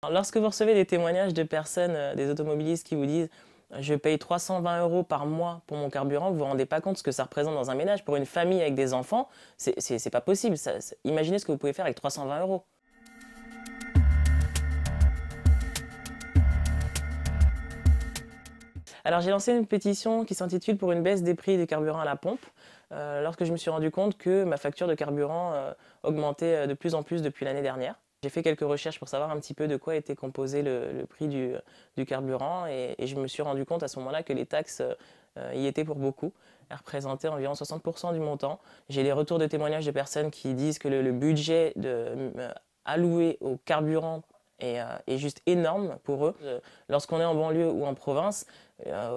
Alors, lorsque vous recevez des témoignages de personnes, des automobilistes qui vous disent je paye 320 € par mois pour mon carburant, vous vous rendez pas compte ce que ça représente dans un ménage. Pour une famille avec des enfants, c'est pas possible. Imaginez ce que vous pouvez faire avec 320 €. Alors j'ai lancé une pétition qui s'intitule pour une baisse des prix du carburant à la pompe, lorsque je me suis rendu compte que ma facture de carburant augmentait de plus en plus depuis l'année dernière. J'ai fait quelques recherches pour savoir un petit peu de quoi était composé le prix du carburant et je me suis rendu compte à ce moment-là que les taxes y étaient pour beaucoup. Elles représentaient environ 60% du montant. J'ai les retours de témoignages de personnes qui disent que le budget alloué au carburant est juste énorme pour eux. Lorsqu'on est en banlieue ou en province,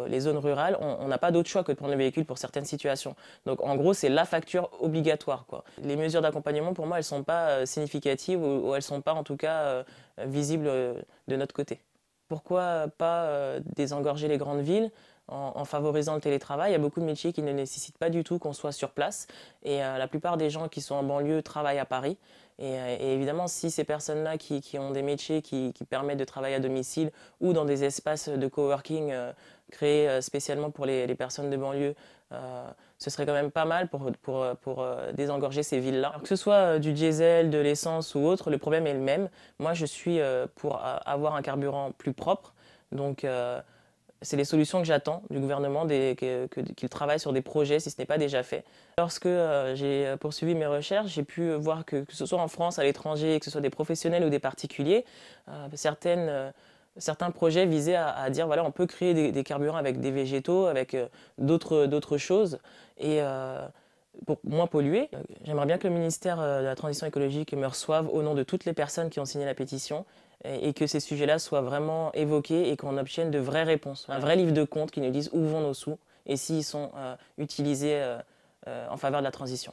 les zones rurales, on n'a pas d'autre choix que de prendre le véhicule pour certaines situations. Donc en gros, c'est la facture obligatoire, quoi. Les mesures d'accompagnement, pour moi, elles ne sont pas significatives ou elles ne sont pas en tout cas visibles de notre côté. Pourquoi pas désengorger les grandes villes en favorisant le télétravail? Il y a beaucoup de métiers qui ne nécessitent pas du tout qu'on soit sur place et la plupart des gens qui sont en banlieue travaillent à Paris. Et évidemment, si ces personnes-là qui ont des métiers qui permettent de travailler à domicile ou dans des espaces de coworking créés spécialement pour les personnes de banlieue, ce serait quand même pas mal pour désengorger ces villes-là. Que ce soit du diesel, de l'essence ou autre, le problème est le même. Moi, je suis pour avoir un carburant plus propre. Donc, c'est les solutions que j'attends du gouvernement, qu'il travaille sur des projets si ce n'est pas déjà fait. Lorsque j'ai poursuivi mes recherches, j'ai pu voir que ce soit en France, à l'étranger, que ce soit des professionnels ou des particuliers, certains projets visaient à dire voilà, on peut créer des carburants avec des végétaux, avec d'autres choses, et pour moins polluer. J'aimerais bien que le ministère de la Transition écologique me reçoive au nom de toutes les personnes qui ont signé la pétition et que ces sujets-là soient vraiment évoqués et qu'on obtienne de vraies réponses. Un vrai livre de compte qui nous dise où vont nos sous et s'ils sont utilisés en faveur de la transition.